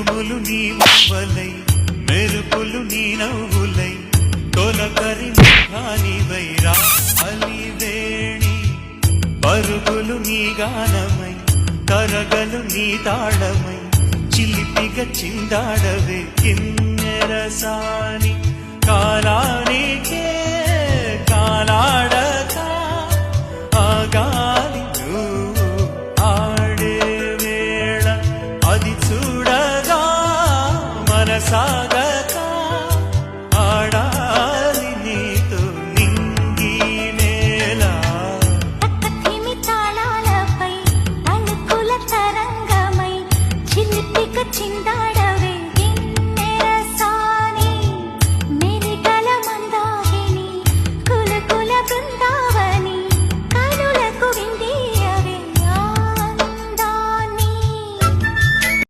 ఉరుములు నీ మువ్వలై మెరుపులు నీ నవ్వులై తొలకరి ముఖానివై రా అలివేణి పరుగులు నీ గానమై కరగలు నీ తాళమై చిలిపిగ చిందాడవే కిన్నెరసాని కాలానికే కాలాడక ఆగాలి నువ్వు ఆడే వేళ అది చూడగా మనసాగ